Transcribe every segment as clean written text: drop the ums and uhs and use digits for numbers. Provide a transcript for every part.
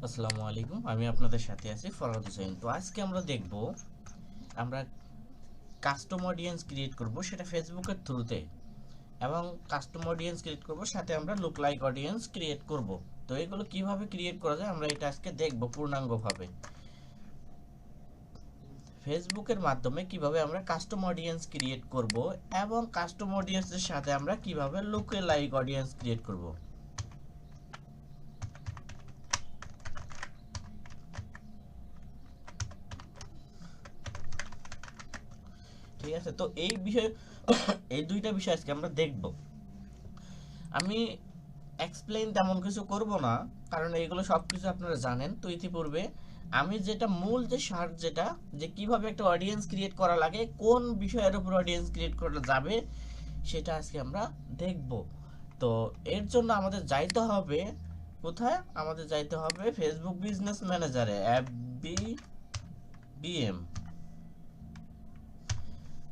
আসসালামু আলাইকুম, আমি আপনাদের সাথে আছি ফরহাদ হোসেন। তো আজকে আমরা দেখব আমরা কাস্টম অডিয়েন্স ক্রিয়েট করব, সেটা ফেসবুকের থ্রুতে, এবং কাস্টম অডিয়েন্স ক্রিয়েট করব, সাথে আমরা লুক লাইক অডিয়েন্স ক্রিয়েট করব। তো এগুলো কিভাবে ক্রিয়েট করা যায় আমরা এটা আজকে দেখব পূর্ণাঙ্গভাবে। ফেসবুকের মাধ্যমে কিভাবে আমরা কাস্টম অডিয়েন্স ক্রিয়েট করব এবং কাস্টম অডিয়েন্সের সাথে আমরা কিভাবে লুক লাইক অডিয়েন্স ক্রিয়েট করব। ঠিক আছে, তো এই বিষয়ে এই দুইটা বিষয় আজকে আমরা দেখব। আমি এক্সপ্লেইন তেমন কিছু করব না, কারণ এইগুলো সব কিছু আপনারা জানেন। তো ইতিপূর্বে আমি যেটা মূল যে সার, যেটা যে কিভাবে একটা অডিয়েন্স ক্রিয়েট করা লাগে, কোন বিষয়ের উপর অডিয়েন্স ক্রিয়েট করা যাবে, সেটা আজকে আমরা দেখব। তো এর জন্য আমাদের যাইতে হবে কোথায়? আমাদের যাইতে হবে ফেসবুক বিজনেস ম্যানেজারে, FBBM।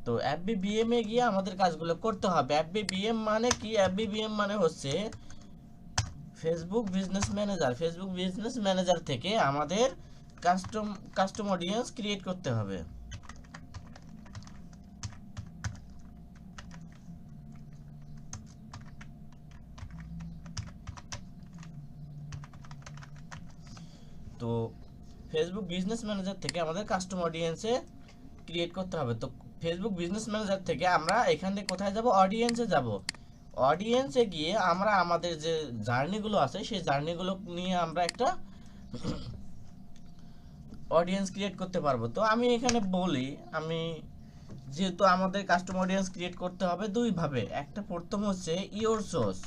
তো FBBM এ গিয়ে আমাদের কাজগুলো করতে হবে। FBBM মানে কি? FBBM মানে হচ্ছে Facebook business manager. Facebook business manager থেকে আমাদের কাস্টম অডিয়েন্স ক্রিয়েট করতে হবে। তো ফেসবুক বিজনেস ম্যানেজার থেকে আমাদের কাস্টম অডিয়েন্সে ক্রিয়েট করতে হবে। তো ফেসবুক বিজনেস ম্যানেজার থেকে আমরা এখান থেকে কোথায় যাব? অডিয়েন্সে যাব। অডিয়েন্সে গিয়ে আমরা আমাদের যে জার্নিগুলো আছে সেই জার্নিগুলো নিয়ে আমরা একটা অডিয়েন্স ক্রিয়েট করতে পারবো। তো আমি এখানে বলি, আমি যেহেতু আমাদের কাস্টম অডিয়েন্স ক্রিয়েট করতে হবে দুই ভাবে। একটা প্রথম হচ্ছে ইওর সোর্স।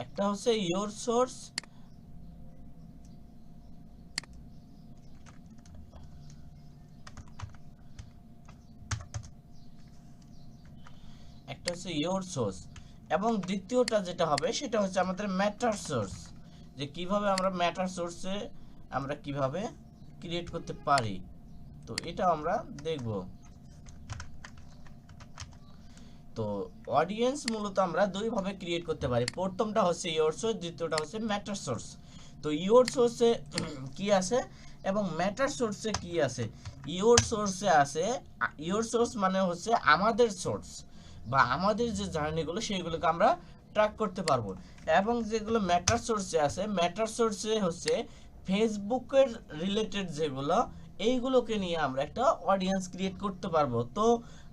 একটা হচ্ছে ইওর সোর্স, একটা হচ্ছে ইওর সোর্স, এবং দ্বিতীয়টা যেটা হবে সেটা হচ্ছে আমাদের ম্যাটার সোর্স। যে কিভাবে আমরা ম্যাটার সোর্সে আমরা কিভাবে ক্রিয়েট করতে পারি, তো এটা আমরা দেখব। তো অডিয়েন্স মূলত আমরা দুই ভাবে ক্রিয়েট করতে পারি। প্রথমটা হচ্ছে ইওর সোর্স, দ্বিতীয়টা হচ্ছে ম্যাটার সোর্স। তো ইওর সোর্সে কি আছে এবং ম্যাটার সোর্সে কি আছে? ইওর সোর্সে আছে, ইওর সোর্স মানে হচ্ছে আমাদের সোর্স বা আমাদের যে জার্নিগুলো সেইগুলোকে আমরা ট্র্যাক করতে পারবো। এবং যেগুলো ম্যাটার সোর্সে আছে, ম্যাটার সোর্সে হচ্ছে ফেসবুকের রিলেটেড যেগুলো, এইগুলোকে নিয়ে আমরা একটা অডিয়েন্স ক্রিয়েট করতে পারবো। তো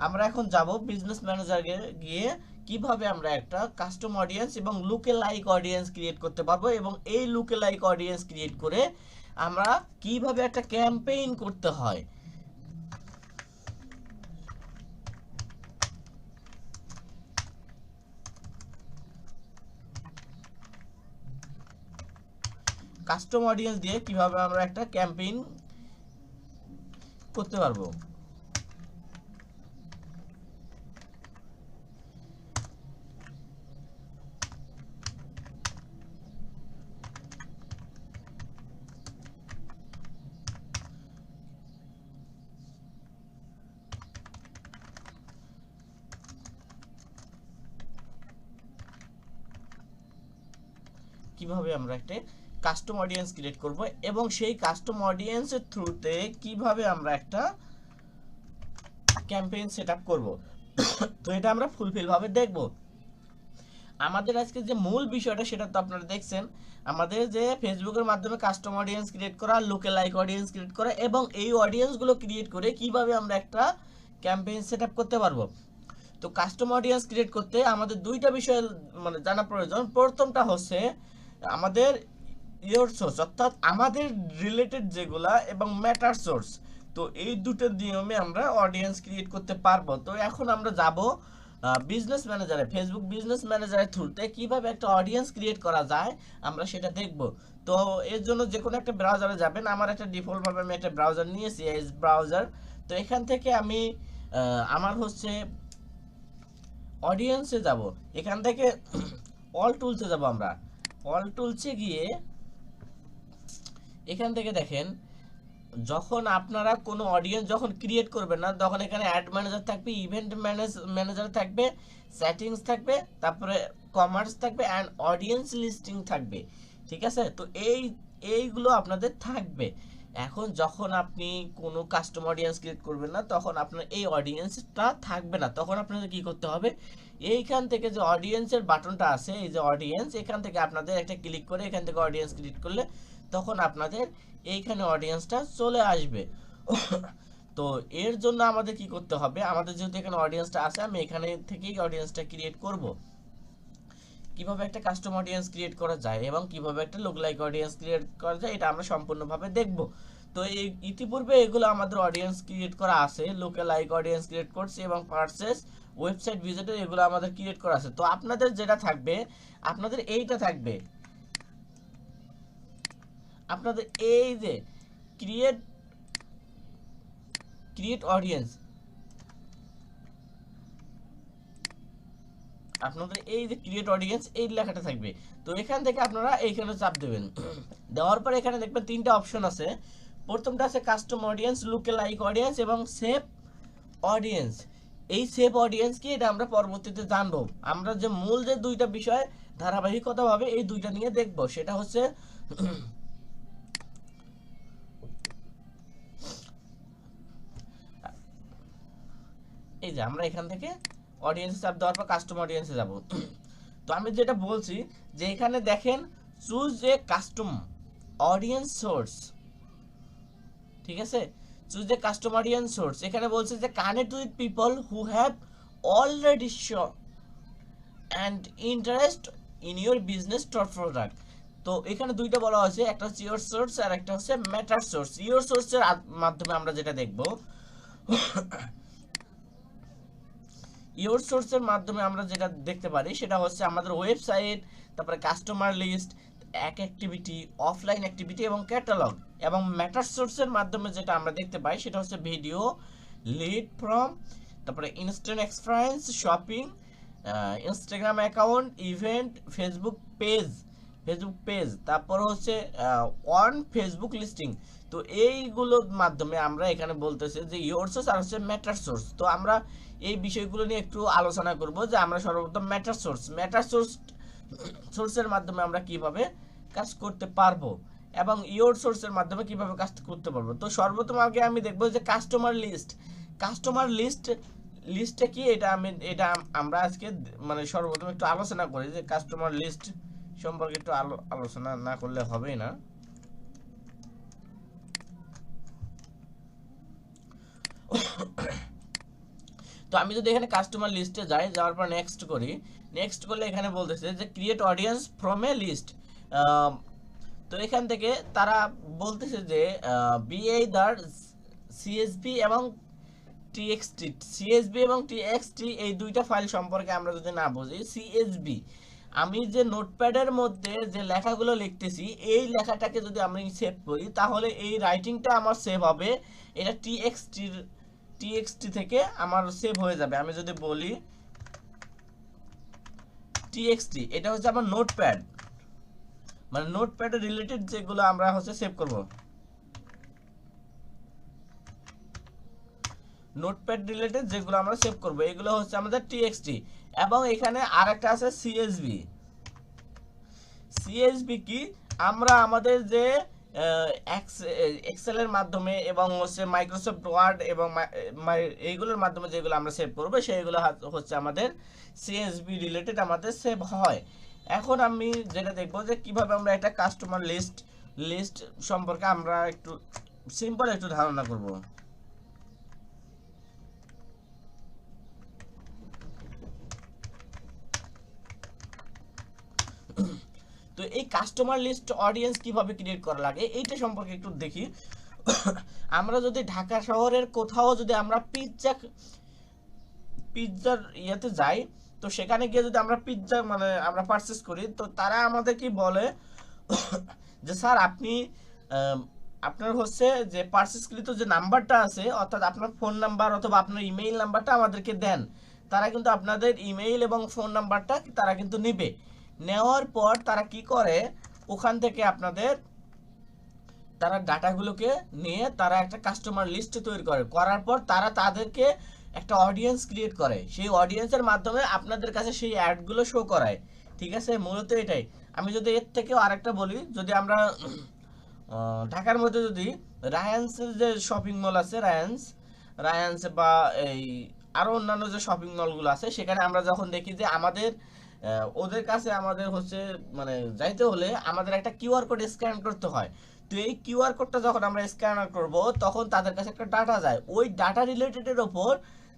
আমরা এখন যাব বিজনেস ম্যানেজারে গিয়ে কিভাবে আমরা একটা কাস্টম অডিয়েন্স এবং লুকে লাইক অডিয়েন্স ক্রিয়েট করতে পারবো, এবং এই লুকে লাইক অডিয়েন্স ক্রিয়েট করে আমরা কিভাবে একটা ক্যাম্পেইন করতে হয়। কাস্টম অডিয়েন্স দিয়ে কিভাবে আমরা একটা ক্যাম্পেইন করতে পারবো। কিভাবে আমরা একটা কাস্টম অডিয়েন্স ক্রিয়েট করব এবং সেই কাস্টম অডিয়েন্সের থ্রুতে কিভাবে আমরা একটা ক্যাম্পেইন সেটআপ করব। তো এটা আমরা ফুলফিল ভাবে দেখব। আমাদের আজকে যে মূল বিষয়টা সেটা তো আপনারা দেখছেন, আমাদের যে ফেসবুকের মাধ্যমে কাস্টম অডিয়েন্স ক্রিয়েট করা, লোকে লাইক অডিয়েন্স ক্রিয়েট করা, এবং এই অডিয়েন্সগুলো ক্রিয়েট করে কিভাবে আমরা একটা ক্যাম্পেইন সেটআপ করতে পারবো। তো কাস্টম অডিয়েন্স ক্রিয়েট করতে আমাদের দুইটা বিষয় মানে জানা প্রয়োজন। প্রথমটা হচ্ছে আমাদের ইওর সোর্স, অর্থাৎ আমাদের রিলেটেড যেগুলা, এবং ম্যাটার সোর্স। তো এই দুটো নিয়মে আমরা অডিয়েন্স ক্রিয়েট করতে পারবো। তো এখন আমরা যাব বিজনেস ম্যানেজারে, ফেসবুক বিজনেস ম্যানেজারের থ্রুতে কিভাবে একটা অডিয়েন্স ক্রিয়েট করা যায় আমরা সেটা দেখব। তো এর জন্য যে কোনো একটা ব্রাউজারে যাবেন। আমার একটা ডিফল্ট ভাবে আমি একটা ব্রাউজার নিয়েছি, এজ ব্রাউজার। তো এখান থেকে আমি আমার হচ্ছে অডিয়েন্সে যাব। এখান থেকে অল টুলসে যাব। আমরা অল টুলসে গিয়ে এখান থেকে দেখেন যখন আপনারা কোনো অডিয়েন্স যখন ক্রিয়েট করবেন না, তখন এখানে অ্যাড ম্যানেজার থাকবে, ইভেন্ট ম্যানেজার থাকবে, সেটিংস থাকবে, তারপরে কমার্স থাকবে অ্যান্ড অডিয়েন্স লিস্টিং থাকবে। ঠিক আছে, তো এইগুলো আপনাদের থাকবে। এখন যখন আপনি কোনো কাস্টম অডিয়েন্স ক্রিয়েট করবেন না, তখন আপনার এই অডিয়েন্সটা থাকবে না। তখন আপনাদের কি করতে হবে, এইখান থেকে যে অডিয়েন্সের বাটনটা আছে, এই যে অডিয়েন্স, এখান থেকে আপনাদের একটা ক্লিক করে এখান থেকে অডিয়েন্স ক্রিয়েট করলে তখন আপনাদের এইখানে অডিয়েন্সটা চলে আসবে। তো এর জন্য আমাদের কি করতে হবে, আমাদের যেহেতু এখানে অডিয়েন্সটা আছে, আমি এখানে থেকেই অডিয়েন্সটা ক্রিয়েট করব। কিভাবে একটা কাস্টম অডিয়েন্স ক্রিয়েট করা যায় এবং কিভাবে একটা লুক লাইক অডিয়েন্স ক্রিয়েট করা যায়, এটা আমরা সম্পূর্ণভাবে দেখব। তো এই ইতিপূর্বে এগুলো আমাদের অডিয়েন্স ক্রিয়েট করা আছে, লুক লাইক অডিয়েন্স ক্রিয়েট করছি এবং পারচেস, ওয়েবসাইট ভিজিটর, এগুলো আমাদের ক্রিয়েট করা আছে। তো আপনাদের যেটা থাকবে, আপনাদের এইটা থাকবে, আপনাদের এই যে ক্রিয়েট অডিয়েন্স, আপনাদের এই যে ক্রিয়েট অডিয়েন্স এই লেখাটা থাকবে। তো এখান থেকে আপনারা এইখানে চাপ দেবেন। দেওয়ার পর এখানে দেখবেন তিনটা অপশন আছে। প্রথমটা আছে কাস্টম অডিয়েন্স, লুকে লাইক অডিয়েন্স এবং সেভ অডিয়েন্স। এই সেভ অডিয়েন্স কি, এটা আমরা পরবর্তীতে জানবো। আমরা যে মূল যে দুইটা বিষয় ধারাবাহিকতাভাবে এই দুইটা নিয়ে দেখব, সেটা হচ্ছে এই যে আমরা এখান থেকে অডিয়েন্সে চাপ দেওয়ার পর কাস্টম অডিয়েন্সে যাব। তো আমি যেটা বলছি যে এখানে দেখেন choose a custom audience source, ঠিক আছে, choose a custom audience source. এখানে বলছে যে connect with people who have already show and interest in your business top product. তো এখানে দুইটা বলা হয়েছে, একটা হচ্ছে ইওর সোর্স আর একটা হচ্ছে ম্যাটার সোর্স। ইওর সোর্সের মাধ্যমে আমরা যেটা দেখব, ইওর সোর্সের মাধ্যমে আমরা যেটা দেখতে পারি সেটা হচ্ছে আমাদের ওয়েবসাইট, তারপরে customer list, activity, offline activity এবং ক্যাটালগ। এবং ম্যাটার সোর্সের মাধ্যমে যেটা আমরা দেখতে পাই সেটা হচ্ছে ভিডিও, লিড ফ্রম, তারপরে instant experience, shopping, Instagram account, event, Facebook page, তারপর হচ্ছে অন ফেসবুক লিস্টিং। তো এইগুলোর মাধ্যমে আমরা এখানে বলতেছি যে ইওর সোর্স আর হচ্ছে ম্যাটার সোর্স। তো আমরা এই বিষয়গুলো নিয়ে একটু আলোচনা করব যে আমরা সর্বপ্রথম ম্যাটার সোর্সের মাধ্যমে আমরা কিভাবে কাজ করতে পারবো এবং ইওর সোর্সের মাধ্যমে কিভাবে কাজ করতে পারবো। তো সর্বপ্রথম আগে আমি দেখবো যে কাস্টমার লিস্টটা কি, এটা আমরা আজকে মানে সর্বপ্রথম একটু আলোচনা করি যে কাস্টমার লিস্ট সম্পর্কে একটু আলোচনা না করলে হবেই না। তো আমি যদি এখানে কাস্টমার লিস্টে যাই, যাওয়ার পর নেক্সট করি, নেক্সট করলে এখানে বলতেছে যে create audience from a list. তো এখান থেকে তারা বলতেছে যে বিএইদার সিএসভি এবং টিএক্সটি এই দুইটা ফাইল সম্পর্কে আমরা যদি না বুঝি, সিএসভি আমি যে নোটপ্যাডের মধ্যে যে লেখাগুলো লিখতেছি এই লেখাটাকে যদি আমি সেভ করি তাহলে এই রাইটিংটা আমার সেভ হবে, এটা টিএক্সটি থেকে আমার সেভ হয়ে যাবে। আমি যদি বলি টিএক্সটি, এটা হচ্ছে আমার নোটপ্যাড, মানে নোটপ্যাডের রিলেটেড যেগুলো আমরা হচ্ছে সেভ করব, নোটপ্যাড রিলেটেড যেগুলো আমরা সেভ করব এগুলো হচ্ছে আমাদের টিএক্সটি। এবং এখানে আরেকটা আছে সিএসভি কি, আমরা আমাদের যে এক্সেলের মাধ্যমে এবং হচ্ছে মাইক্রোসফট ওয়ার্ড এবং এইগুলোর মাধ্যমে যেগুলো আমরা সেভ করব সেইগুলো হচ্ছে আমাদের সিএসভি রিলেটেড আমাদের সেভ হয়। এখন আমি যেটা দেখবো যে কিভাবে আমরা একটা কাস্টমার লিস্ট সম্পর্কে আমরা একটু সিম্পল একটু ধারণা করব। তো এই কাস্টমার লিস্ট অডিয়েন্স কিভাবে ক্রিয়েট করা লাগে এইটা সম্পর্কে একটু দেখি। আমরা যদি ঢাকা শহরের কোথাও যদি আমরা পিৎজার ইয়েতে যাই, তো সেখানে গিয়ে যদি আমরা পিৎজা মানে আমরা পারচেস করি, তো তারা আমাদের কি বলে যে স্যার আপনি আপনার হচ্ছে যে পারচেসকৃত যে নাম্বারটা আছে, অর্থাৎ আপনার ফোন নাম্বার অথবা আপনার ইমেইল নাম্বারটা আমাদেরকে দেন। তারা কিন্তু আপনাদের ইমেইল এবং ফোন নাম্বারটা তারা কিন্তু নেবে। নেওয়ার পর তারা কি করে, ওখান থেকে আপনাদের তারা ডাটাগুলোকে নিয়ে তারা একটা কাস্টমার লিস্ট তৈরি করে, করার পর তারা তাদেরকে একটা অডিয়েন্স ক্রিয়েট করে, সেই অডিয়েন্সের মাধ্যমে আপনাদের কাছে সেই অ্যাডগুলো শো করায়। ঠিক আছে, মূলত এটাই। আমি যদি এর থেকেও আরেকটা বলি, যদি আমরা ঢাকার মধ্যে যদি রায়ান্সের যে শপিং মল আছে, রায়ান্স বা এই আরও অন্যান্য যে শপিং মলগুলো আছে, সেখানে আমরা যখন দেখি যে আমাদের ওদের কাছে আমাদের হচ্ছে মানে যাইতে হলে আমাদের একটা কিউআর কোড স্ক্যান করতে হয়। তো এই কিউআর কোডটা যখন আমরা স্ক্যান করব তখন তাদের কাছে একটা ডাটা যায়, ওই ডাটা রিলেটেডের ওপর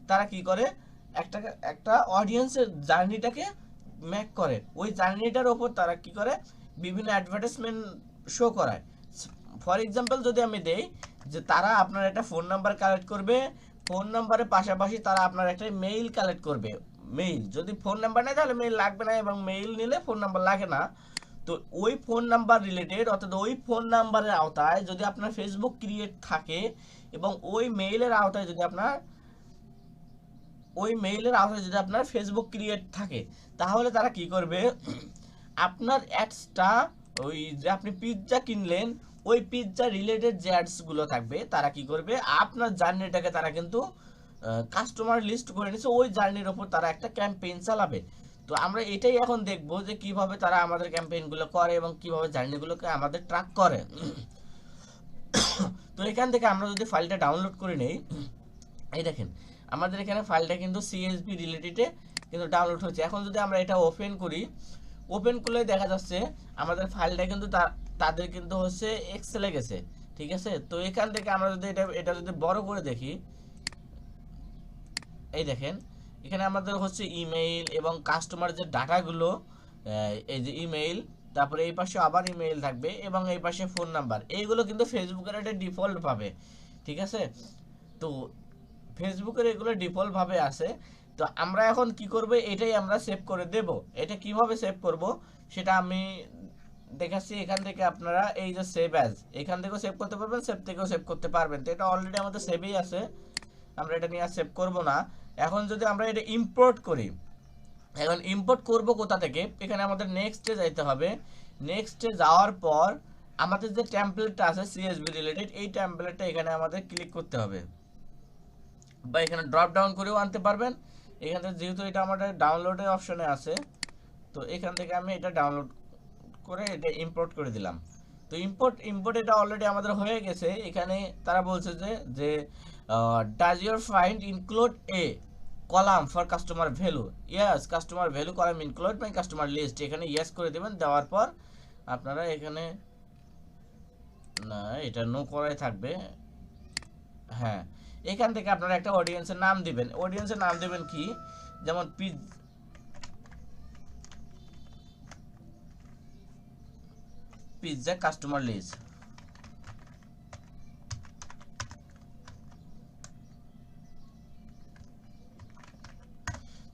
তারা কি করে একটা একটা অডিয়েন্সের জার্নিটাকে ম্যাক করে, ওই জার্নিটার ওপর তারা কি করে বিভিন্ন অ্যাডভার্টাইজমেন্ট শো করায়। ফর এক্সাম্পল যদি আমি দেই যে তারা আপনার একটা ফোন নাম্বার কালেক্ট করবে, ফোন নাম্বারের পাশাপাশি তারা আপনার একটা মেইল কালেক্ট করবে। মেইল যদি ফোন নাম্বার নেয় তাহলে মেইল লাগবে না, এবং মেইল নিলে ফোন নাম্বার লাগে না। তো ওই ফোন নাম্বার রিলেটেড, অর্থাৎ ওই ফোন নাম্বারের আওতায় যদি আপনার ফেসবুক ক্রিয়েট থাকে এবং ওই মেইলের আওতায় যদি আপনার ফেসবুক ক্রিয়েট থাকে, তাহলে তারা কি করবে, আপনার অ্যাডসটা ওই যে আপনি পিৎজা কিনলেন ওই পিৎজা রিলেটেড যে অ্যাডসগুলো থাকবে তারা কি করবে, আপনার জার্নিটাকে তারা কিন্তু কাস্টমার লিস্ট করে নিচ্ছে, ওই জার্নির ওপর তারা একটা ক্যাম্পেইন চালাবে। তো আমরা এটাই এখন দেখবো যে কিভাবে তারা আমাদের ক্যাম্পেইনগুলো করে এবং কিভাবে জার্নিগুলোকে আমাদের ট্র্যাক করে। তো এখান থেকে আমরা যদি ফাইলটা ডাউনলোড করে নেই, এই দেখেন আমাদের এখানে ফাইলটা কিন্তু সিএসভি রিলেটেডে কিন্তু ডাউনলোড হচ্ছে। এখন যদি আমরা এটা ওপেন করি, ওপেন করলে দেখা যাচ্ছে আমাদের ফাইলটা কিন্তু তাদের কিন্তু হচ্ছে এক্সেলে গেছে। ঠিক আছে, তো এখান থেকে আমরা যদি এটা যদি বড় করে দেখি, এই দেখেন এখানে আমাদের হচ্ছে ইমেইল এবং কাস্টমার যে ডাটাগুলো, এই যে ইমেইল, তারপরে এই পাশে আবার ইমেইল থাকবে এবং এই পাশে ফোন নাম্বার, এইগুলো কিন্তু ফেসবুকের একটা ডিফল্ট ভাবে। ঠিক আছে, তো ফেসবুকের এগুলো ডিফল্ট ভাবে আছে। তো আমরা এখন কি করব, এটাই আমরা সেভ করে দেব। এটা কিভাবে সেভ করব সেটা আমি দেখাচ্ছি। এখান থেকে আপনারা এই যে সেভ অ্যাজ, এখান থেকেও সেভ করতে পারবেন, সেভ থেকেও সেভ করতে পারবেন। তো এটা অলরেডি আমাদের সেভেই আছে, আমরা এটা নিয়ে আর সেভ করব না। এখন যদি আমরা এটা ইম্পোর্ট করি, এখন ইম্পোর্ট করব কোথা থেকে, এখানে আমাদের নেক্সটে যাইতে হবে। নেক্সটে যাওয়ার পর আমাদের যে টেমপ্লেটটা আছে সিএসভি রিলেটেড, এই টেমপ্লেটটা এখানে আমাদের ক্লিক করতে হবে, বা এখানে ড্রপ ডাউন করেও আনতে পারবেন। এখান থেকে যেহেতু এটা আমাদের ডাউনলোডের অপশনে আছে, তো এখান থেকে আমি এটা ডাউনলোড করে এটা ইম্পোর্ট করে দিলাম। তো ইম্পোর্ট এটা অলরেডি আমাদের হয়ে গেছে। এখানে তারা বলছে যে ডাজ ইউর ফাইন্ড include a column for customer value, yes customer value column include my customer list, এখানে ইয়েস করে দেবেন। দেওয়ার পর আপনারা এখানে না, এটা নো করাই থাকবে। হ্যাঁ, এখান থেকে আপনারা একটা অডিয়েন্সের নাম দিবেন। অডিয়েন্সের নাম দিবেন কি, যেমন পিৎজা কাস্টমার লিস্ট।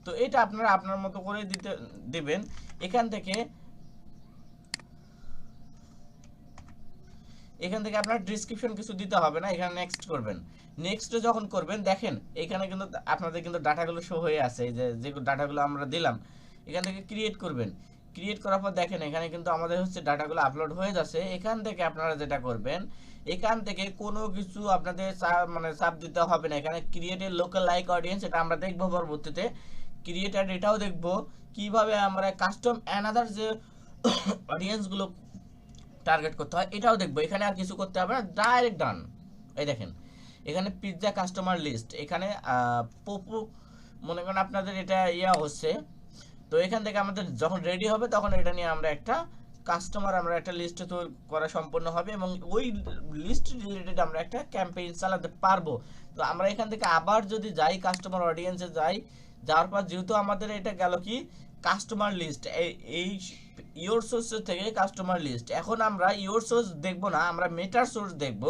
তো এটা আপনারা আপনার মতো করে দিবেন। এখান থেকে আপনার ডেসক্রিপশন কিছু দিতে হবে না, এখানে নেক্সট করবেন। নেক্সট যখন করবেন দেখেন এখানে কিন্তু আপনাদের কিন্তু ডাটাগুলো শো হয়ে আছে, এই যে ডাটাগুলো আমরা দিলাম এখান থেকে ক্রিয়েট করবেন। ক্রিয়েট করার পর দেখেন এখানে কিন্তু আমাদের হচ্ছে ডাটাগুলো আপলোড হয়ে যাচ্ছে। এখান থেকে আপনারা যেটা করবেন, এখান থেকে কোনো কিছু আপনাদের মানে চাপ দিতে হবে না। এখানে ক্রিয়েটেড লোকাল লাইক অডিয়েন্স, এটা আমরা দেখবো পরবর্তীতে। ক্রিয়েটেড এটাও দেখবো কিভাবে আমরা কাস্টম অ্যানাদার যে অডিয়েন্সগুলো টার্গেট করতে হয়, এটাও দেখবো। এখানে আর কিছু করতে হবে না, ডাইরেক্ট ডান। এই দেখেন এখানে পিৎজা কাস্টমার লিস্ট, এখানে পপু মনে করেন আপনাদের এটা হচ্ছে। তো এখান থেকে আমাদের যখন রেডি হবে তখন এটা নিয়ে আমরা একটা কাস্টমার আমরা একটা লিস্ট তৈরি করা সম্পূর্ণ হবে এবং ওই লিস্ট রিলেটেড আমরা একটা ক্যাম্পেইন চালাতে পারবো। তো আমরা এখান থেকে আবার যদি যাই কাস্টমার অডিয়েন্সে যাওয়ার পর যেহেতু আমাদের এটা গেল কি কাস্টমার লিস্ট, এই ইওর সোর্স থেকে কাস্টমার লিস্ট। এখন আমরা ইওর সোর্স দেখব না, আমরা মেটার সোর্স দেখব।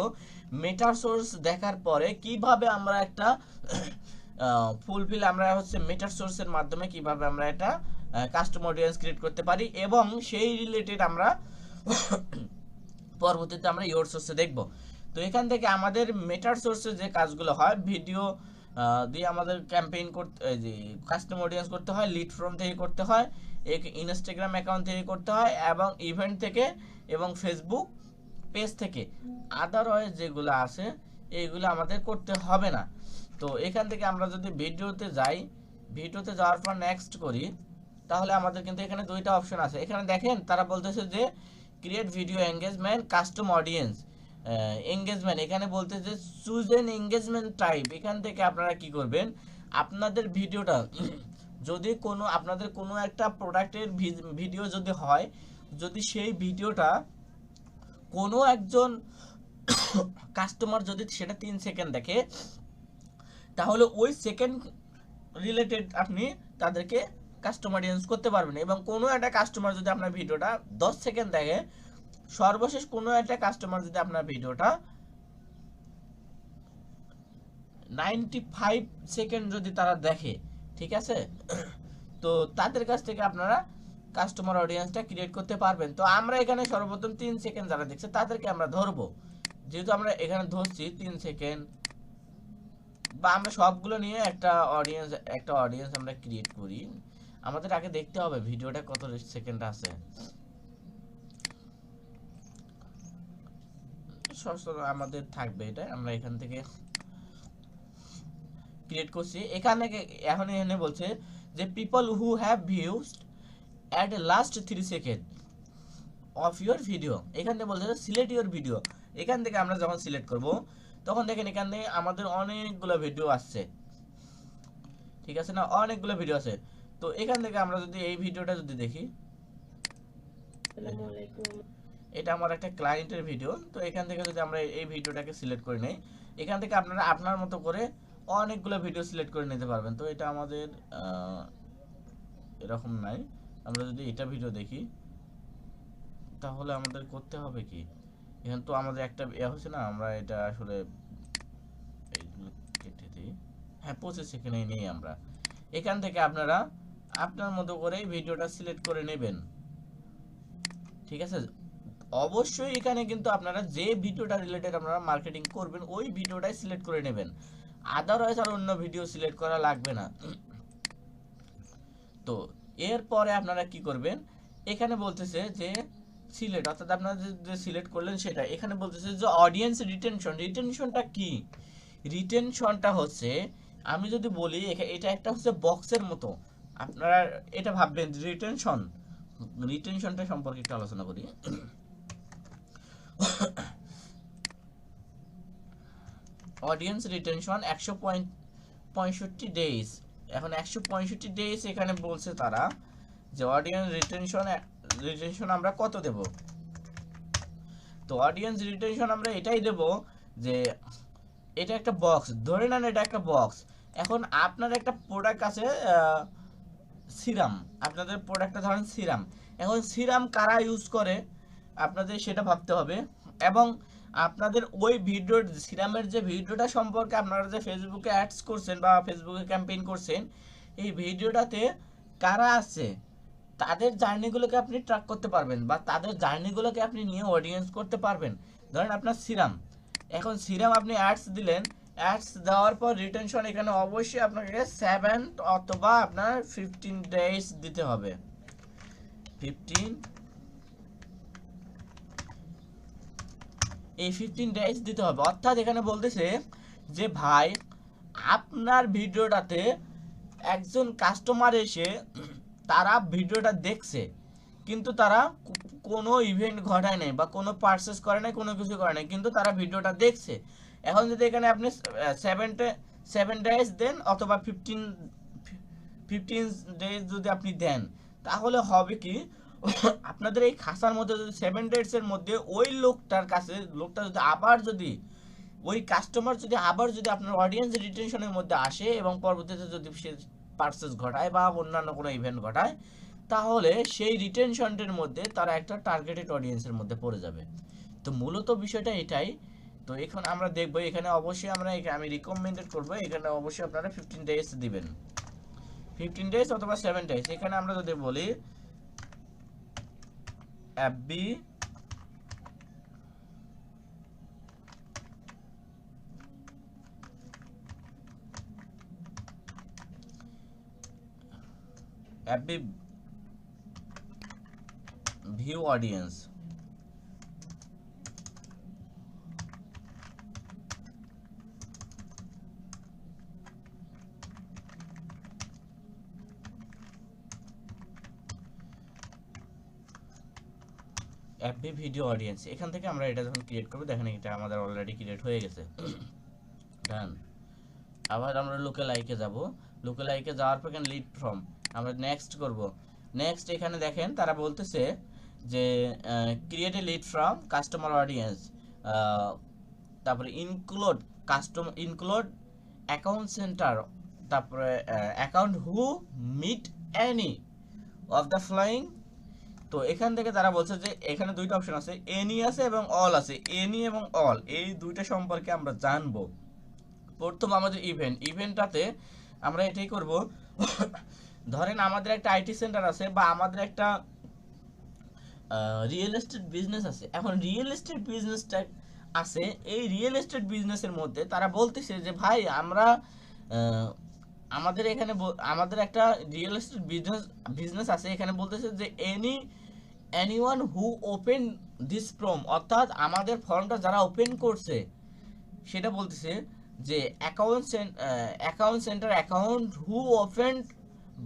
মেটার সোর্স দেখার পরে কিভাবে আমরা একটা ফুলফিল আমরা হচ্ছে মেটার সোর্সের মাধ্যমে কিভাবে আমরা একটা কাস্টমার অডিয়েন্স ক্রিয়েট করতে পারি এবং সেই রিলেটেড আমরা পরবর্তীতে আমরা ইওর সোর্সে দেখব। তো এখান থেকে আমাদের মেটার সোর্সে যে কাজগুলো হয়, ভিডিও দিয়ে আমাদের ক্যাম্পেইন করতে, যে কাস্টমার অডিয়েন্স করতে হয়, লিড ফর্ম থেকে করতে হয়, ইনস্টাগ্রাম অ্যাকাউন্ট থেকে করতে হয় এবং ইভেন্ট থেকে এবং ফেসবুক পেজ থেকে। আদারওয়াইজ যেগুলো আছে এইগুলো আমাদের করতে হবে না। তো এখান থেকে আমরা যদি ভিডিওতে যাই, ভিডিওতে যাওয়ার পর নেক্সট করি, তাহলে আমাদের কিন্তু এখানে দুইটা অপশন আছে। এখানে দেখেন তারা বলতেছে যে create video engagement custom audience engagement, এখানে বলতেছে চুজ এন এঙ্গেজমেন্ট টাইপ। এখান থেকে আপনারা কি করবেন, আপনাদের ভিডিওটা যদি কোনো আপনাদের কোনো একটা প্রোডাক্টের ভিডিও যদি হয়, যদি সেই ভিডিওটা কোনো একজন কাস্টমার যদি সেটা 3 সেকেন্ড দেখে, তাহলে ওই সেকেন্ড রিলেটেড আপনি তাদেরকে কাস্টমার অডিয়েন্স করতে পারবেন। এবং কোনো একটা কাস্টমার যদি আপনার ভিডিওটা 10 সেকেন্ড দেখে, সর্বশেষ কোনো একটা কাস্টমার যদি আপনার ভিডিওটা 95 সেকেন্ড যদি তারা দেখে, ঠিক আছে, তো তাদের কাছ থেকে আপনারা কাস্টমার অডিয়েন্সটা ক্রিয়েট করতে পারবেন। তো আমরা এখানে সর্বপ্রথম 3 সেকেন্ড যারা দেখছে তাদেরকে আমরা ধরবো, যেহেতু আমরা এখানে ধরছি 3 সেকেন্ড, বা আমরা সবগুলো নিয়ে একটা অডিয়েন্স আমরা ক্রিয়েট করি। আমাদের আগে দেখতে হবে ভিডিওটা কত সেকেন্ড আছে। আমাদের থাকবে এটা, আমরা এখান থেকে ক্রিয়েট করছি। এখানে এখানে বলছে যে people who have views at last 3 second of your video. এখানে বলছে সিলেক্ট ইউর ভিডিও। এখান থেকে আমরা যখন সিলেক্ট করব, তখন দেখেন এখানে আমাদের অনেকগুলো ভিডিও আসছে, ঠিক আছে না, অনেকগুলো ভিডিও আছে। তো এখান থেকে আমরা যদি এই ভিডিওটা যদি দেখি, এটা আমার একটা ক্লায়েন্টের ভিডিও। তো এখান থেকে যদি আমরা এই ভিডিওটাকে সিলেক্ট করে নেই, এখান থেকে আপনারা আপনার মতো করে অনেকগুলো ভিডিও সিলেক্ট করে নিতে পারবেন। তো এটা আমাদের এরকম নাই। আমরা যদি এটা ভিডিও দেখি, তাহলে আমাদের করতে হবে কি, এখানে তো আমাদের একটা হচ্ছে না, আমরা এটা আসলে এইগুলো কেটে দিই। হ্যাঁ, 25 সেকেন্ডে নেই আমরা। এখান থেকে আপনারা আপনার মতো করে ভিডিওটা সিলেক্ট করে নেবেন, ঠিক আছে। অবশ্যই এখানে কিন্তু আপনারা যে ভিডিওটা রিলেটেড আপনারা মার্কেটিং করবেন ওই ভিডিওটাই সিলেক্ট করে নেবেন, আদারওয়াইজ আর অন্য ভিডিও সিলেক্ট করা লাগবে না। তো এরপরে আপনারা কি করবেন, এখানে বলতেছে যে সিলেক্ট, অর্থাৎ আপনারা যে সিলেক্ট করলেন সেটা। এখানে বলতেছে যে অডিয়েন্স রিটেনশন। রিটেনশনটা কি? রিটেনশনটা হচ্ছে, আমি যদি বলি এটা একটা হচ্ছে বক্সের মতো, আপনারা এটা ভাববেন রিটেনশনটা সম্পর্কে একটু আলোচনা করি। Audience retention 165 days. এখন 165 ডেজ এখানে বলছে তারা যে অডিয়েন্স রিটেনশন আমরা কত দেব। তো অডিয়েন্স রিটেনশন আমরা এটাই দেব যে এটা একটা বক্স, ধরে নেন এটা একটা বক্স। এখন আপনার একটা প্রোডাক্ট আছে সিরাম, আপনাদের প্রোডাক্টটা ধরেন সিরাম। এখন সিরাম কারা ইউজ করে আপনাদের সেটা ভাবতে হবে, এবং আপনাদের ওই ভিডিওর সিরামের যে ভিডিওটা সম্পর্কে আপনারা যে ফেসবুকে অ্যাডস করছেন বা ফেসবুকে ক্যাম্পেইন করছেন, এই ভিডিওটাতে কারা আছে তাদের জার্নিগুলোকে আপনি ট্র্যাক করতে পারবেন, বা তাদের জার্নিগুলোকে আপনি নিয়ে অডিয়েন্স করতে পারবেন। ধরেন আপনার সিরাম, এখন সিরাম আপনি অ্যাডস দিলেন, অ্যাডস দেওয়ার পর রিটেনশন এখানে অবশ্যই আপনাকে 7 অথবা আপনার 15 ডেজ দিতে হবে। 15 ডেজ দিতে হবে। অর্থাৎ এখানে বলতেছে যে ভাই আপনার ভিডিওটাতে একজন কাস্টমার এসে তারা ভিডিওটা দেখছে, কিন্তু তারা কোনো ইভেন্ট ঘটায় নাই বা কোনো পারচেস করে নাই, কোনো কিছু করে নাই, কিন্তু তারা ভিডিওটা দেখছে। এখন যদি এখানে আপনি 7 ডেজ দেন অথবা 15 ডেজ যদি আপনি দেন, তাহলে হবে কি, আপনাদের এই খাসার মধ্যে যদি 7 ডেজের মধ্যে ওই লোকটা যদি আবার যদি ওই কাস্টমার যদি আবার যদি আপনার অডিয়েন্স রিটেনশনের মধ্যে আসে এবং পরবর্তীতে যদি সে পারচেস ঘটায় বা অন্যান্য কোনো ইভেন্ট ঘটায়, তাহলে সেই রিটেনশনটির মধ্যে তারা একটা টার্গেটেড অডিয়েন্সের মধ্যে পড়ে যাবে। তো মূলত বিষয়টা এটাই। তো এখন আমরা দেখবো এখানে অবশ্যই আমি রিকমেন্ডেড করবো এখানে অবশ্যই আপনারা 15 ডেজ দিবেন, 15 ডেজ অথবা 7 ডেজ। এখানে আমরা যদি বলি FB view audience, FB video audience, এখান থেকে আমরা এটা যখন ক্রিয়েট করবো দেখেন এটা আমাদের অলরেডি ক্রিয়েট হয়ে গেছে। ডান। আবার আমরা লোকালাইকে যাব, লোকালাইকে যাওয়ার পর এখানে লিড ফ্রম আমরা নেক্সট করব। নেক্সট এখানে দেখেন তারা বলতেছে যে create a lead form customer audience, তারপরে ইনক্লুড অ্যাকাউন্ট সেন্টার, তারপরে account who meet any of the following. তো এখান থেকে তারা বলছে যে এখানে দুইটা অপশন আছে, এনি আছে এবং অল আছে। এনি এবং অল এই দুইটা সম্পর্কে আমরা জানবো। প্রথম আমাদের ইভেন্টটাতে আমরা এটাই করব। ধরেন আমাদের একটা আইটি সেন্টার আছে বা আমাদের একটা রিয়েল এস্টেট বিজনেস আছে। এখন রিয়েল এস্টেট বিজনেসটা আছে, এই রিয়েল এস্টেট বিজনেসের মধ্যে তারা বলতেছে যে ভাই আমরা আমাদের এখানে আমাদের একটা রিয়েল এস্টেট বিজনেস আছে, এখানে বলতেছে যে anyone who open this form, অর্থাৎ আমাদের ফর্মটা যারা ওপেন করছে সেটা বলতেছে যে account centre account who opened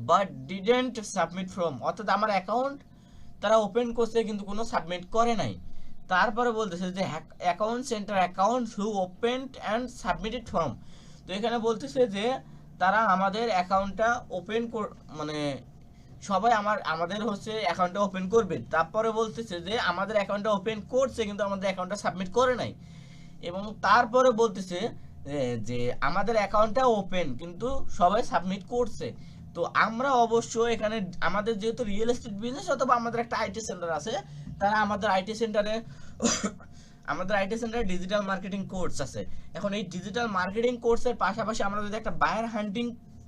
but didn't submit form, অর্থাৎ আমার অ্যাকাউন্ট তারা ওপেন করছে কিন্তু কোনো সাবমিট করে নাই। তারপরে বলতেছে যে account centre account who opened and submitted form. তো এখানে বলতেছে যে তারা আমাদের অ্যাকাউন্টটা ওপেন মানে সবাই আমাদের হচ্ছে অ্যাকাউন্টটা ওপেন করবে। তারপরে বলতেছে যে আমাদের অ্যাকাউন্টটা ওপেন করছে কিন্তু আমাদের অ্যাকাউন্টটা সাবমিট করে নাই। এবং তারপরে বলতেছে যে আমাদের অ্যাকাউন্টটা ওপেন কিন্তু সবাই সাবমিট করছে। তো আমরা অবশ্যই এখানে আমাদের যেহেতু রিয়েল এস্টেট বিজনেস অথবা আমাদের একটা আইটি সেন্টার আছে, তারা আমাদের আইটি সেন্টারে ডিজিটাল মার্কেটিং কোর্স আছে। এখন এই ডিজিটাল মার্কেটিং কোর্সের পাশাপাশি আমরা যদি একটা বায়ার হান্টিং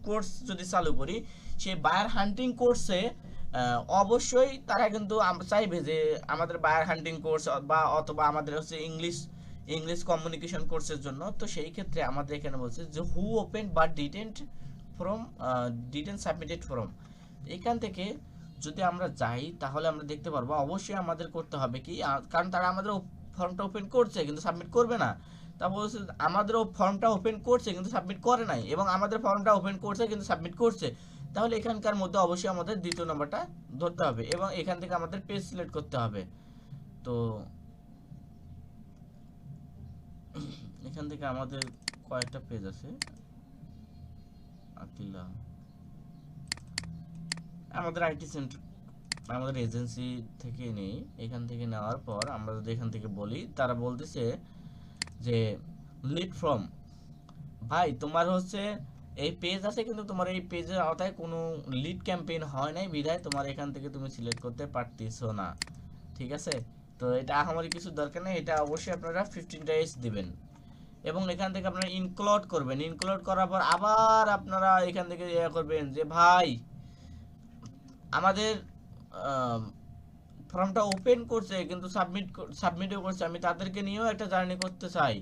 কোর্স যদি চালু করি, সেই বায়ার হান্টিং কোর্সে অবশ্যই তারা কিন্তু চাইবে যে আমাদের বায়ার হান্টিং কোর্স বা অথবা আমাদের হচ্ছে ইংলিশ কমিউনিকেশন কোর্সের জন্য। তো সেই ক্ষেত্রে আমাদের এখানে বলছে যে হু open but didn't submitted form. এখান থেকে যদি আমরা যাই তাহলে আমরা দেখতে পারবো অবশ্যই আমাদের করতে হবে কি, কারণ তারা আমাদের ফর্মটা ওপেন করছে কিন্তু সাবমিট করবে না। তারপর বলছে আমাদের ফর্মটা ওপেন করছে কিন্তু সাবমিট করে নাই, এবং আমাদের ফর্মটা ওপেন করছে কিন্তু সাবমিট করছে। তাহলে এখানকার মধ্যে অবশ্যই আমাদের দ্বিতীয় নম্বরটা ধরতে হবে এবং এখান থেকে আমাদের পেজ সিলেক্ট করতে হবে। তো এখান থেকে আমাদের কয়েকটা পেজ আছে, আমাদের আইটি সেন্টার আমাদের এজেন্সি থেকে নেই। এখান থেকে নেওয়ার পর আমরা যদি এখান থেকে বলি, তারা বলতেছে যে লিড ফ্রম, ভাই তোমার হচ্ছে এই পেজ আছে কিন্তু তোমার এই পেজের আওতায় কোনো লিড ক্যাম্পেইন হয় নাই, বিধায় তোমার এখান থেকে তুমি সিলেক্ট করতে পারতেছো না। ঠিক আছে, তো এটা আমাদের কিছু দরকার নেই, এটা অবশ্যই আপনারা 15 ডেজ দিবেন এবং এখান থেকে আপনারা ইনক্লুড করবেন। ইনক্লুড করার পর আবার আপনারা এখান থেকে ইয়ে করবেন যে ভাই আমাদের ফর্মটা ওপেন করছে কিন্তু সাবমিটও করছে, আমি তাদেরকে নিয়েও একটা জার্নি করতে চাই।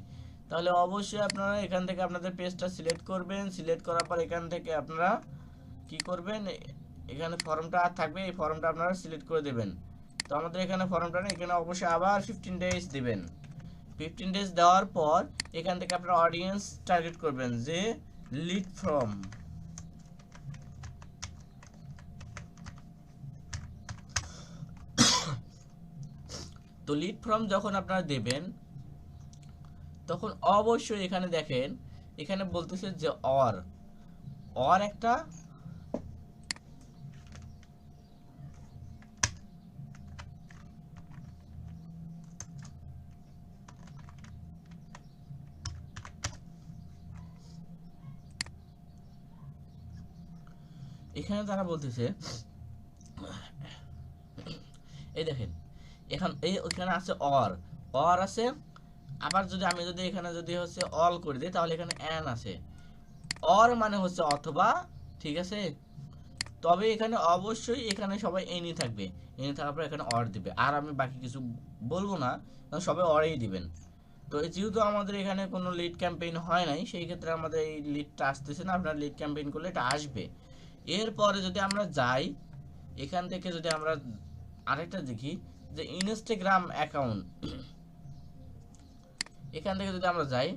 তাহলে অবশ্যই আপনারা এখান থেকে আপনাদের পেজটা সিলেক্ট করবেন। সিলেক্ট করার পর এখান থেকে আপনারা কি করবেন, এখানে ফর্মটা থাকবে, এই ফর্মটা আপনারা সিলেক্ট করে দেবেন। তো আমাদের এখানে ফর্মটা নেই, এখানে অবশ্যই আবার 15 ডেজ দিবেন। 15 ডেজ দেওয়ার পর এখান থেকে আপনারা অডিয়েন্স টার্গেট করবেন যে লিড ফ্রম। তো লিড ফর্ম যখন আপনারা দেবেন তখন অবশ্যই এখানে দেখেন এখানে বলতেছে যে অর একটা এখানে তারা বলতেছে এই দেখেন এখানে আছে অর আছে। আবার আমি যদি এখানে হচ্ছে অল করে দিই তাহলে এখানে এন আছে। অর মানে হচ্ছে অথবা, ঠিক আছে, তবে এখানে অবশ্যই এখানে সবাই এনি থাকবে, এনি থাকার পর এখানে অর দিবে। আর আমি বাকি কিছু বলবো না, সবাই অরেই দিবেন। তো যেহেতু আমাদের এখানে কোনো লিড ক্যাম্পেইন হয় নাই, সেই ক্ষেত্রে আমাদের এই লিডটা আসতেছে না। আপনার লিড ক্যাম্পেইন করলে এটা আসবে। এরপরে যদি আমরা যাই এখান থেকে যদি আমরা আরেকটা দেখি যে ইনস্টাগ্রাম অ্যাকাউন্ট, এখান থেকে যদি আমরা যাই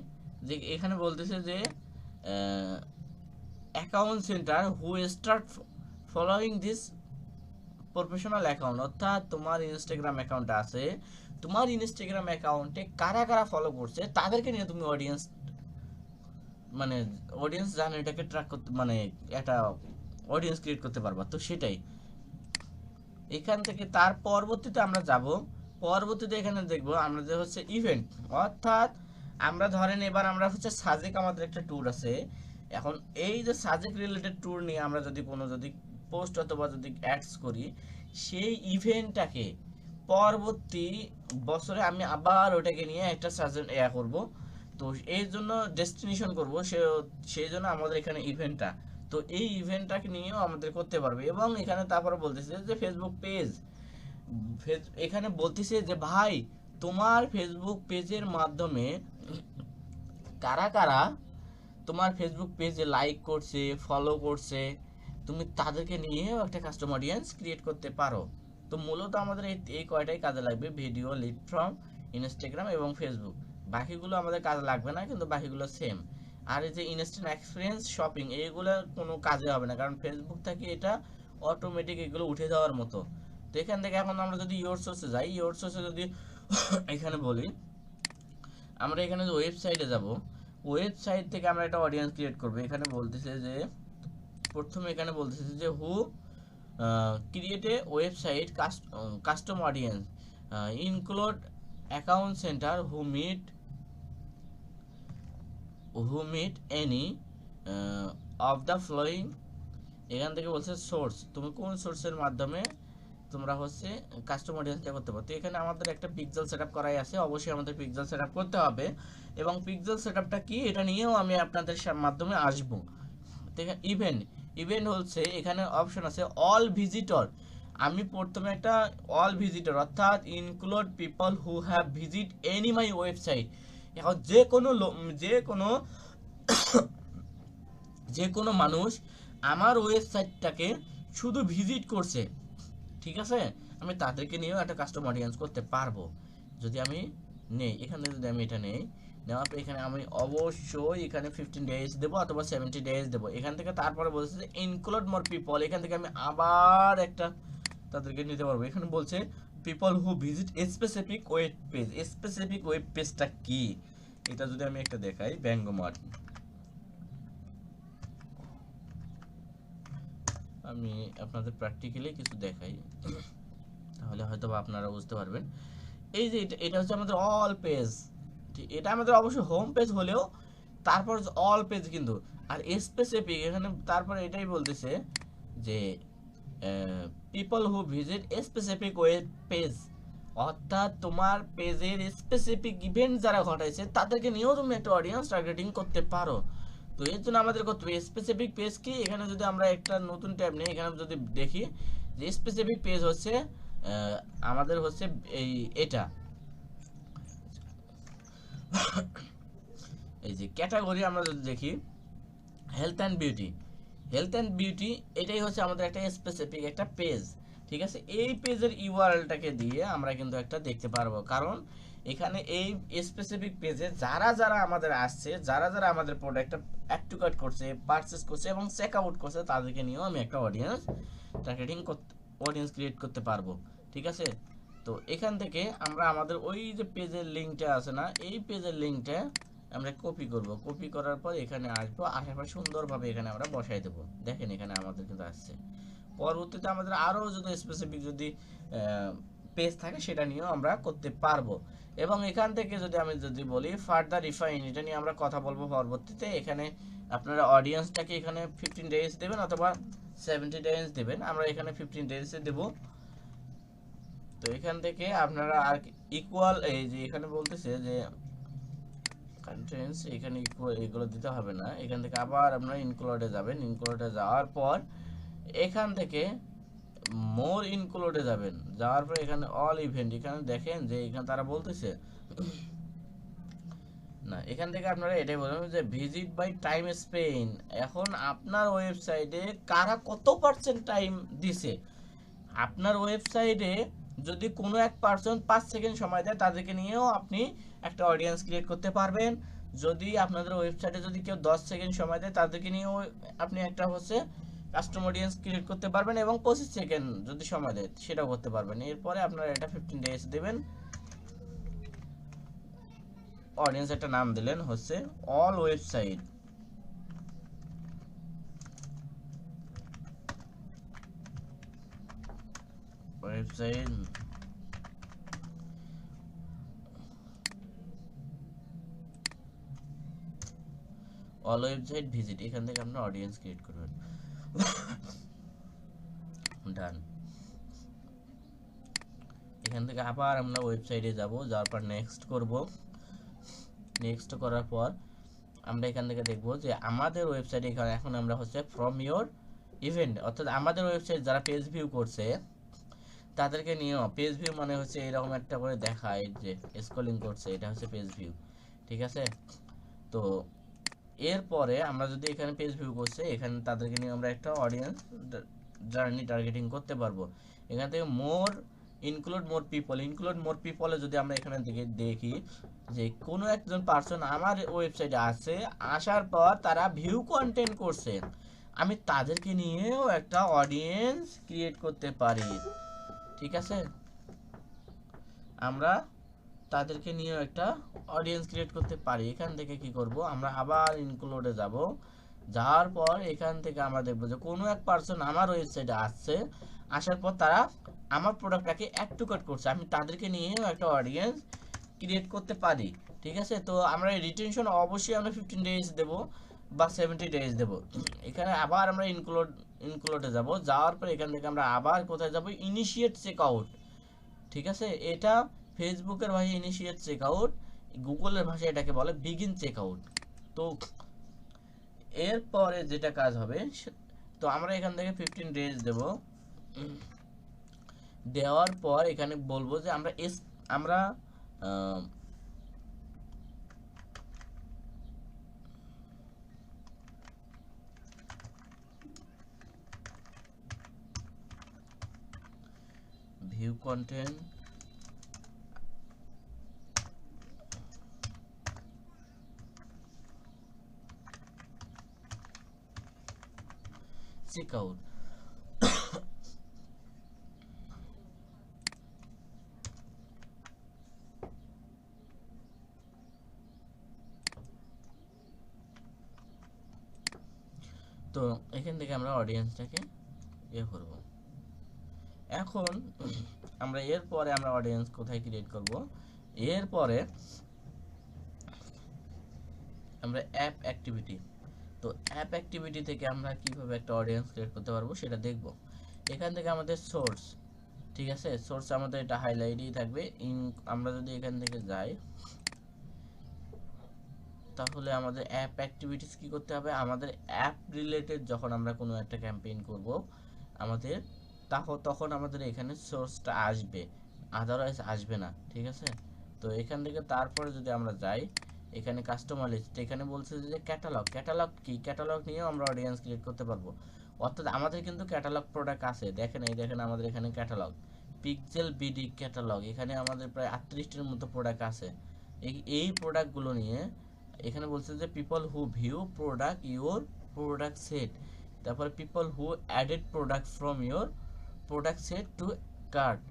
যে এখানে বলতেছে যে account center who start following this professional account, অর্থাৎ তোমার ইনস্টাগ্রাম অ্যাকাউন্ট আছে, তোমার ইনস্টাগ্রাম অ্যাকাউন্টে কারা কারা ফলো করছে তাদেরকে নিয়ে তুমি অডিয়েন্স, মানে অডিয়েন্স জার্নিটাকে ট্র্যাক করতে, মানে একটা অডিয়েন্স ক্রিয়েট করতে পারবা। তো সেটাই এখান থেকে তার পরবর্তীতে আমরা যাব, পরবর্তীতে এখানে দেখবো আমরা যে হচ্ছে ইভেন্ট, অর্থাৎ আমরা ধরেন এবার আমরা হচ্ছে সাজেক, আমাদের একটা ট্যুর আছে। এখন এই যে সাজেক রিলেটেড ট্যুর নিয়ে আমরা যদি কোনো যদি পোস্ট অথবা যদি অ্যাডস করি, সেই ইভেন্টটাকে পরবর্তী বছরে আমি আবার ওটাকে নিয়ে একটা সাজেন করব। তো এই জন্য ডেস্টিনেশন করব, সেই জন্য আমাদের এখানে ইভেন্টটা, তো এই ইভেন্টটাকে নিয়েও আমাদের করতে পারবে। এবং এখানে তারপরে বলতেছে যে ফেসবুক পেজ, এখানে বলতেছে যে ভাই তোমার ফেসবুক পেজের মাধ্যমে কারা কারা তোমার ফেসবুক পেজে লাইক করছে, ফলো করছে, তুমি তাদেরকে নিয়েও একটা কাস্টম অডিয়েন্স ক্রিয়েট করতে পারো। তো মূলত আমাদের এই কয়টাই কাজে লাগবে, ভিডিও, লিড ফ্রম, ইনস্টাগ্রাম এবং ফেসবুক। বাকিগুলো আমাদের কাজে লাগবে না, কিন্তু বাকিগুলো সেম। আর এই যে ইনস্ট্যান্ট এক্সপিরিয়েন্স, শপিং, এইগুলো কোনো কাজে হবে না, কারণ ফেসবুক থেকে এটা অটোমেটিক এগুলো উঠে যাওয়ার মতো। তো এখান থেকে এখন আমরা যদি ইয়োর সোর্সে যাই, ইয়োর সোর্সে যদি এখানে বলি, আমরা এখানে যে ওয়েবসাইটে যাব, ওয়েবসাইট থেকে আমরা একটা অডিয়েন্স ক্রিয়েট করব। এখানে বলতেছে যে প্রথমে এখানে বলতেছে যে who create a website custom audience include account center who meet any of the following. এখান থেকে বলছে সোর্স, তুমি কোন সোর্সের মাধ্যমে তোমরা হচ্ছে কাস্টম অডিয়েন্সটা করতে পারো। তো এখানে আমাদের একটা পিক্সেল সেটআপ করাই আছে, অবশ্যই আমাদের পিক্সেল সেটআপ করতে হবে। এবং পিক্সেল সেটআপটা কি এটা নিয়েও আমি আপনাদের মাধ্যমে আসব। তো ইভেন্ট, ইভেন্ট হচ্ছে এখানে অপশন আছে অল ভিজিটর। আমি প্রথমে একটা অল ভিজিটর, অর্থাৎ include people who have visit any my website. এখন যে কোনো মানুষ আমার ওয়েবসাইটটাকে শুধু ভিজিট করছে, ঠিক আছে, আমি তাদেরকে নিয়েও একটা কাস্টম অডিয়েন্স করতে পারবো। যদি আমি নেই, এখানে যদি আমি এটা নেই, নেওয়ার পর এখানে আমি অবশ্যই এখানে 15 ডেজ দেবো অথবা 70 ডেজ দেবো। এখান থেকে তারপরে বলছে যে ইনক্লুড মোর পিপল, এখান থেকে আমি আবার একটা তাদেরকে নিতে পারবো। এখানে বলছে people who visit specific web page. Specific web পেজটা কি, এটা যদি আমি একটা দেখাই, ব্যঙ্গমার্ট, আমি আপনাদের প্র্যাকটিক্যালি কিছু দেখাই, তাহলে হয়তো আপনারা বুঝতে পারবেন। এই যে এটা হচ্ছে আমাদের অল পেজ, এটা আমাদের অবশ্যই হোম পেজ হলেও তারপর অল পেজ কিন্তু। আর স্পেসিফিক এখানে তারপরে এটাই বলতেছে যে পিপল হু ভিজিট স্পেসিফিক ওয়েব পেজ, অর্থাৎ তোমার পেজের স্পেসিফিক ইভেন্ট যারা ঘটাইছে তাদেরকে নিয়েও তুমি একটা অডিয়েন্স টার্গেটিং করতে পারো। তো এর জন্য আমাদের করতে হবে স্পেসিফিক পেজ কি। এখানে যদি আমরা একটা নতুন ট্যাব নিই, এখানে যদি দেখি যে স্পেসিফিক পেজ হচ্ছে আমাদের হচ্ছে এটা এই যে ক্যাটাগরি আমরা যদি দেখি health and beauty, health and beauty, এটাই হচ্ছে আমাদের একটা স্পেসিফিক একটা পেজ, ঠিক আছে। এই পেজের ইউআরএলটাকে দিয়ে আমরা কিন্তু একটা দেখতে পারবো, কারণ এখানে এই স্পেসিফিক পেজে যারা যারা আমাদের আসছে, যারা যারা আমাদের প্রোডাক্টটা অ্যাড টু কার্ট করছে, পারচেস করছে এবং চেক আউট করছে, তাদেরকে নিয়েও আমি একটা অডিয়েন্স টার্গেটিং অডিয়েন্স ক্রিয়েট করতে পারবো, ঠিক আছে। তো এখান থেকে আমরা আমাদের ওই যে পেজের লিঙ্কটা আছে না, এই পেজের লিঙ্কটা আমরা কপি করব, কপি করার পর এখানে আসবো, আসার পর সুন্দরভাবে এখানে আমরা বসাই দেবো। দেখেন এখানে আমাদের কিন্তু আসছে। পরবর্তীতে আমাদের আরও যদি স্পেসিফিক যদি পেজ থাকে সেটা নিয়েও আমরা করতে পারবো। এবং এখান থেকে যদি আমি বলি ফার্দার রিফাইন, এটা নিয়ে আমরা কথা বলবো পরবর্তীতে। এখানে আপনারা অডিয়েন্সটাকে এখানে 15 ডেজ দেবেন অথবা 70 ডেজ দেবেন, আমরা এখানে 15 ডেজে দেব। তো এখান থেকে আপনারা আর ইকুয়াল, এই যে এখানে বলতেছে যে কন্টেন্টস, এখানে এগুলো দিতে হবে না। এখান থেকে আবার আপনারা ইনক্লুডে যাবেন, ইনক্লুডে যাওয়ার পর এখান থেকে মোর ইনক্লুডে যাবেন, যাওয়ার পর এখানে অল ইভেন্ট, এখানে দেখেন যে এখানে তারা বলতেছে না, এখান থেকে আপনারা এটাই বলবেন যে ভিজিট বাই টাইম স্পেন। এখন আপনার ওয়েবসাইটে কারা কত পার্সেন্ট টাইম দিছে, আপনার ওয়েবসাইটে যদি কোনো এক পার্সন 5 সেকেন্ড সময় দেয়, তাদেরকে নিয়েও আপনি একটা অডিয়েন্স ক্রিয়েট করতে পারবেন। যদি আপনাদের ওয়েবসাইটে যদি কেউ 10 সেকেন্ড সময় দেয়, তাদেরকে নিয়েও আপনি একটা হচ্ছে কাস্টম অডিয়েন্স ক্রিয়েট করতে পারবেন এবং 25 সেকেন্ড যদি সময় দেয় সেটাও করতে পারবেন। এরপরে আপনারা এটা 15 ডেজ দেবেন। অডিয়েন্স একটা নাম দিলেন হচ্ছে all website. Website all website visit, এখান থেকে আপনার অডিয়েন্স ক্রিয়েট করবেন। ডান। এখান থেকে আবার আমরা ওয়েবসাইটে যাব, যাওয়ার পর নেক্সট করব। নেক্সট করার পর আমরা এখান থেকে দেখব যে আমাদের ওয়েবসাইটে এখানে এখন আমরা হচ্ছে ফ্রম ইওর ইভেন্ট, অর্থাৎ আমাদের ওয়েবসাইট যারা পেজ ভিউ করছে তাদেরকে নিয়েও পেজ ভিউ মানে হচ্ছে এরকম একটা করে দেখায় যে স্ক্রলিং করছে, এটা হচ্ছে পেজ ভিউ, ঠিক আছে। তো এরপরে আমরা যদি এখানে পেজ ভিউ করছে এখানে তাদেরকে নিয়ে আমরা একটা অডিয়েন্স জার্নি টার্গেটিং করতে পারবো। এখান থেকে মোর ইনক্লুড মোর পিপলে যদি আমরা এখানে থেকে দেখি যে কোনো একজন পার্সন আমার ওয়েবসাইটে আছে, আসার পর তারা ভিউ কন্টেন্ট করছে, আমি তাদেরকে নিয়েও একটা অডিয়েন্স ক্রিয়েট করতে পারি, ঠিক আছে। আমরা তাদেরকে নিয়েও একটা অডিয়েন্স ক্রিয়েট করতে পারি। এখান থেকে কি করব, আমরা আবার ইনক্লুডে যাব, যাওয়ার পর এখান থেকে আমরা দেখবো যে কোনো এক পার্সন আমার ওয়েবসাইটে আসছে, আসার পর তারা আমার প্রোডাক্টটাকে অ্যাড টু কার্ট করছে, আমি তাদেরকে নিয়েও একটা অডিয়েন্স ক্রিয়েট করতে পারি, ঠিক আছে। তো আমরা রিটেনশন অবশ্যই আমরা 15 ডেজ দেব বা 70 ডেজ দেব। এখানে আবার আমরা ইনক্লুডে যাব, যাওয়ার পর এখান থেকে আমরা আবার কোথায় যাব, ইনিশিয়েট চেকআউট, ঠিক আছে। এটা ফেসবুকের ভাষায় ইনিশিয়েট চেকআউট, গুগলের ভাষায় এটাকে বলে বিগিন চেকআউট। তো এরপরে যেটা কাজ হবে, তো আমরা এখান থেকে 15 ডেজ দেব। দেওয়ার পর এখানে বলবো যে আমরা ভিউ কন্টেন্ট চেকআউট, তো এখান থেকে আমরা অডিয়েন্সটাকে করব। এখন আমরা এরপরে আমরা অডিয়েন্স কোথায় ক্রিয়েট করব, এরপরে আমরা অ্যাপ অ্যাক্টিভিটি, তো অ্যাপ অ্যাক্টিভিটি থেকে আমরা কিভাবে একটা অডিয়েন্স ক্রিয়েট করতে পারবো সেটা দেখব। এখান থেকে আমাদের সোর্স, ঠিক আছে, সোর্স আমাদের এটা হাইলাইটই থাকবে। আমরা যদি এখান থেকে যাই তাহলে আমাদের অ্যাপ অ্যাক্টিভিটিস কি করতে হবে, আমাদের অ্যাপ রিলেটেড যখন আমরা কোনো একটা ক্যাম্পেইন করব আমাদের তখন আমাদের এখানে সোর্সটা আসবে, আদারওয়াইজ আসবে না, ঠিক আছে। তো এখান থেকে তারপরে যদি আমরা যাই এখানে কাস্টমার লিস্ট, এখানে বলছে যে ক্যাটালগ কি, ক্যাটালগ নিয়েও আমরা অডিয়েন্স ক্রিয়েট করতে পারবো। অর্থাৎ আমাদের কিন্তু ক্যাটালগ প্রোডাক্ট আছে, দেখেন এই দেখেন আমাদের এখানে ক্যাটালগ পিক্সেল বিডি ক্যাটালগ, এখানে আমাদের প্রায় 38টির মতো প্রোডাক্ট আছে। এই প্রোডাক্টগুলো নিয়ে এখানে বলছে যে people who view product your product set, তারপরে people who added product from your product set to cart,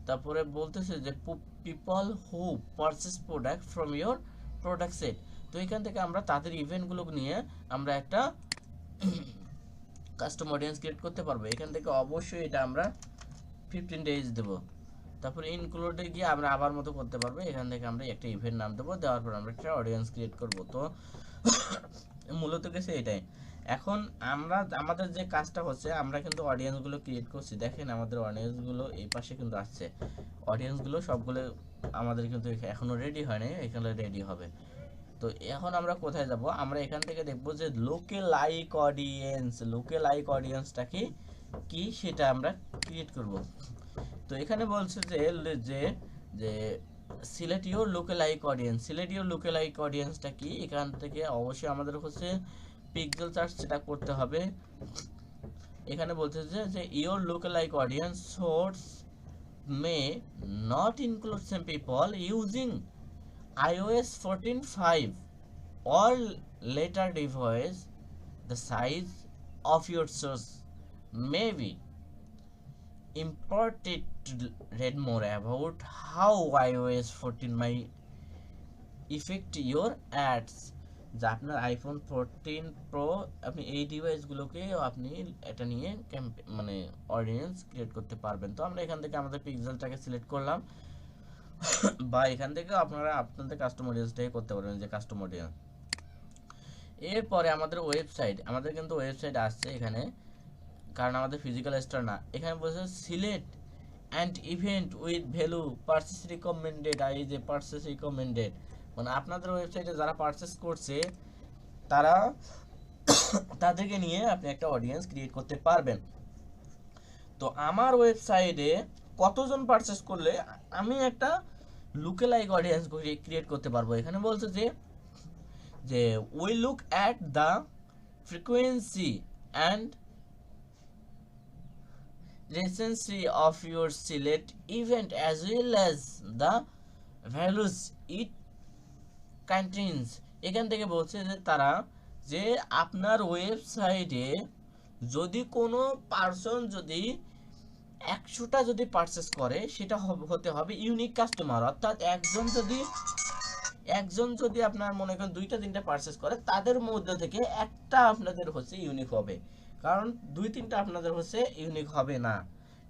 তারপরে বলতেছে যে people who purchase product from your product set. তো এখান থেকে আমরা তাদের ইভেন্টগুলো নিয়ে আমরা একটা কাস্টম অডিয়েন্স ক্রিয়েট করতে পারবো। এখান থেকে অবশ্যই এটা আমরা 15 ডেজ দেবো। তারপরে ইনক্লুডে গিয়ে আমরা আবার মতো করতে পারবো, এখান থেকে আমরা একটা ইভেন্ট নাম দেবো, দেওয়ার পর আমরা একটা অডিয়েন্স ক্রিয়েট করব। তো মূলত গেছে এটাই। এখন আমরা আমাদের যে কাজটা হচ্ছে আমরা কিন্তু অডিয়েন্সগুলো ক্রিয়েট করছি, দেখেন আমাদের অডিয়েন্সগুলো এই পাশে কিন্তু আসছে, অডিয়েন্সগুলো সবগুলো আমাদের কিন্তু এখনো রেডি হয় নাই, এখানে রেডি হবে। তো এখন আমরা কোথায় যাব, আমরা এখান থেকে দেখব যে লোকেলাইক অডিয়েন্সটা কি সেটা আমরা ক্রিয়েট করব। তো এখানে বলছে যে যে সিলেক্ট ইউর লোকেলাইক অডিয়েন্সটা কি, এখান থেকে অবশ্যই আমাদের হচ্ছে পিক্সেল সার্চ সেটা করতে হবে। এখানে বলছে যে your lookalike audience source may not include some people using iOS 14.5 or later device, the size of your source maybe important to read more about how iOS 14 might affect your ads. যা আপনার iPhone 14 pro আপনি এই ডিভাইসগুলোকে আপনি এটা নিয়ে মানে audience create করতে পারবেন। তো আমরা এখান থেকে আমাদের পিক্সেলটাকে সিলেক্ট করলাম বা এখান থেকে আপনারা আপনাদের কাস্টম অডিয়েন্সটাকে করতে পারবেন, যে কাস্টম অডিয়েন্স। এরপরে আমাদের ওয়েবসাইট, আমাদের কিন্তু ওয়েবসাইট আসছে এখানে, কারণ আমাদের ফিজিক্যাল স্টোর না। এখানে বলছে select and event with value purchase recommended. এই যে পারচেস রিকমেন্ডেড মানে আপনাদের ওয়েবসাইটে যারা পারচেস করছে তারা তাদেরকে নিয়ে আপনি একটা অডিয়েন্স ক্রিয়েট করতে পারবেন। তো আমার ওয়েবসাইটে কতজন পারচেস করলে আমি একটা লুকেলাইক অডিয়েন্স ক্রিয়েট করতে পারবো। এখানে বলছে যে we look at the frequency and recency of your select event as well as the values it contains। এখান থেকে বলছে যে তারা যে আপনার ওয়েবসাইটে যদি কোনো পারসন যদি 100টা যদি পারচেস করে সেটা হতে হবে ইউনিক কাস্টমার, অর্থাৎ একজন যদি আপনার মনে করেন 2টা 3টা পারচেস করে তাদের মধ্যে থেকে একটা আপনাদের হচ্ছে ইউনিক হবে, কারণ 2-3টা আপনাদের হচ্ছে ইউনিক হবে না,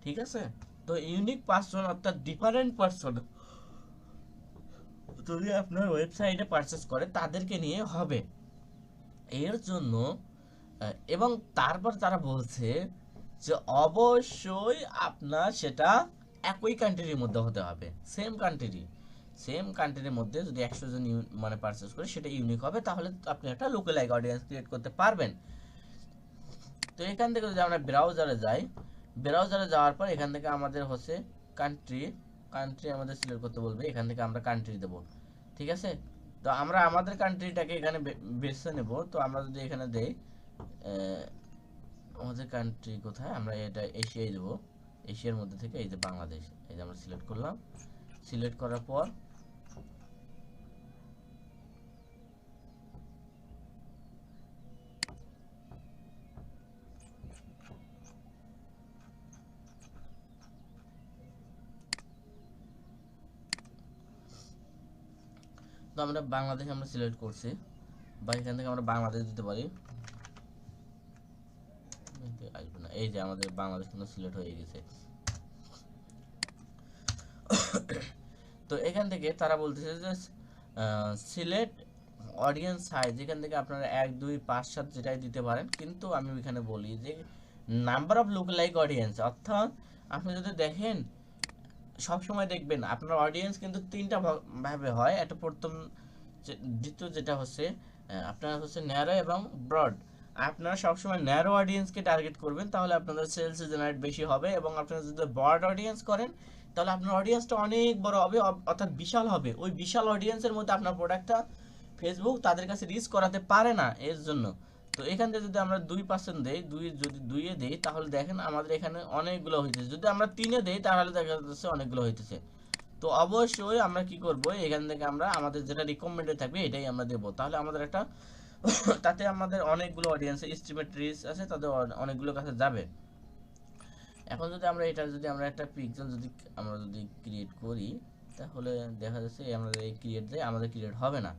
ঠিক আছে। তো ইউনিক পারসন অর্থাৎ ডিফারেন্ট পারসন যদি আপনার ওয়েবসাইটে পারচেস করে তাদেরকে নিয়ে হবে। এর জন্য এবং তারপর তারা বলছে যে অবশ্যই আপনার সেটা একই কান্ট্রির মধ্যে হতে হবে, সেম কান্ট্রির মধ্যে যদি 100 জন মানে পারচেস করে সেটা ইউনিক হবে, তাহলে আপনি একটা লোকালাইক অডিয়েন্স ক্রিয়েট করতে পারবেন। তো এখান থেকে যদি আমরা ব্রাউজারে যাই, ব্রাউজারে যাওয়ার পর এখান থেকে আমাদের হচ্ছে কান্ট্রি আমাদের সিলেক্ট করতে বলবে, এখান থেকে আমরা কান্ট্রি দেব, ঠিক আছে। তো আমরা আমাদের কান্ট্রিটাকে এখানে বেছে নেব। তো আমরা যদি এখানে দেই আমাদের কান্ট্রি কোথায়, আমরা এটা এশিয়ায় দেব, এশিয়ার মধ্যে থেকে এই যে বাংলাদেশ, এই যে আমরা সিলেক্ট করলাম। সিলেক্ট করার পর তো আমরা বাংলাদেশ আমরা সিলেক্ট করছি, বা এখান থেকে আমরা বাংলাদেশ দিতে পারি, আসবে না। এই যে আমাদের বাংলাদেশ কিন্তু সিলেক্ট হয়ে গেছে। তো এখান থেকে তারা বলতেছে যে সিলেক্ট অডিয়েন্স সাইজ, এখান থেকে আপনারা 1 2 5 7 যেটাই দিতে পারেন, কিন্তু আমি এখানে বলি যে নাম্বার অফ লুকলাইক অডিয়েন্স, অর্থাৎ আপনি যদি দেখেন সবসময় দেখবেন আপনার অডিয়েন্স কিন্তু 3টা ভাবে হয়। একটা প্রথম, দ্বিতীয় যেটা হচ্ছে আপনার হচ্ছে ন্যারো এবং ব্রড। আপনারা সবসময় ন্যারো অডিয়েন্সকে টার্গেট করবেন, তাহলে আপনাদের সেলস জেনারেট বেশি হবে। এবং আপনারা যদি ব্রড অডিয়েন্স করেন তাহলে আপনার অডিয়েন্সটা অনেক বড় হবে, অর্থাৎ বিশাল হবে। ওই বিশাল অডিয়েন্সের মধ্যে আপনার প্রোডাক্টটা ফেসবুক তাদের কাছে রিচ করাতে পারে না, এর জন্য। তো এখান থেকে যদি আমরা 2% দেই, যদি 2-এ দেই তাহলে দেখেন আমাদের এখানে অনেকগুলো হইতেছে। যদি আমরা 3-এ দেই তাহলে দেখা যাচ্ছে অনেকগুলো হইতেছে। তো অবশ্যই আমরা কি করব, এখান থেকে আমরা আমাদের যেটা রিকমেন্ডেড থাকবে এটাই আমরা দেব, তাহলে আমাদের একটা তাতে আমাদের অনেকগুলো অডিয়েন্স এস্টিমেট রিচ আছে, তাদের অনেকগুলো কাছে যাবে। এখন যদি আমরা এটা যদি আমরা একটা পিক্সেল যদি ক্রিয়েট করি তাহলে দেখা যাচ্ছে আমরা এই ক্রিয়েট দেই, আমাদের ক্রিয়েট হবে না।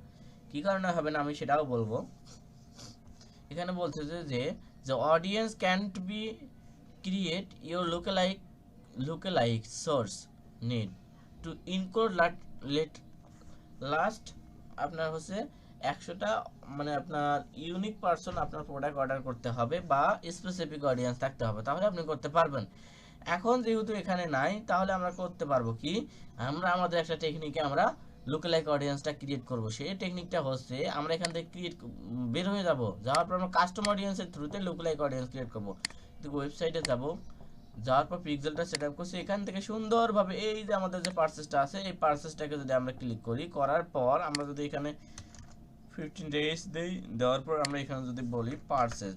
কি কারণে হবে না আমি সেটাও বলবো। এখানে বলছে যে audience can't B create your lookalike source need to include last আপনার হচ্ছে 100টা মানে আপনার ইউনিক পারসন আপনার প্রোডাক্ট অর্ডার করতে হবে বা স্পেসিফিক অডিয়েন্স থাকতে হবে, তাহলে আপনি করতে পারবেন। এখন যেহেতু এখানে নাই তাহলে আমরা করতে পারবো কি, আমরা আমাদের একটা টেকনিকে আমরা লুকালাইক অডিয়েন্সটা ক্রিয়েট করব। সেই টেকনিকটা হচ্ছে আমরা এখান থেকে বের হয়ে যাওয়ার পর আমরা কাস্টম অডিয়েন্সের থ্রুতে লুকালাইক অডিয়েন্স ক্রিয়েট করব। ওয়েবসাইটে যাওয়ার পর পিক্সেলটা সেট আপ করছি, এখান থেকে সুন্দরভাবে এই যে আমাদের যে পারচেসটা আছে এই পারচেসটাকে যদি আমরা ক্লিক করি, করার পর আমরা যদি এখানে 15 days দেই, দেওয়ার পর আমরা এখানে যদি বলি পারচেস,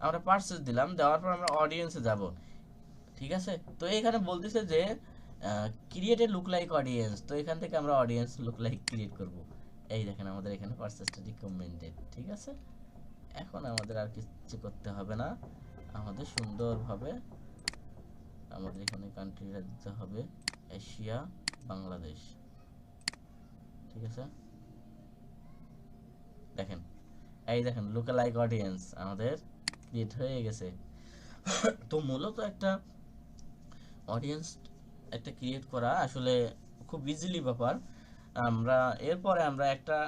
আমরা পারচেস দিলাম, দেওয়ার পর আমরা অডিয়েন্সে যাব, ঠিক আছে। তো এখানে বলতেছে যে ক্রিয়েট এ লুকলাইক অডিয়েন্স, তো এখান থেকে আমরা অডিয়েন্স লুকলাইক ক্রিয়েট করব। এই দেখেন আমাদের এখানে পারচেসটা রিকমেন্ডেড, ঠিক আছে। এখন আমাদের আর কিছু করতে হবে না, আমাদের সুন্দরভাবে আমাদের এখানে কান্ট্রিটা দিতে হবে এশিয়া বাংলাদেশ। ঠিক আছে, দেখেন এই দেখেন লোকাল লাইক অডিয়েন্স আমাদের ক্রিয়েট হয়ে গেছে। তো মূলত একটা অডিয়েন্স একটা ক্রিয়েট করা আসলে খুব ইজিলি ব্যাপার। আমরা এরপরে আমরা একটা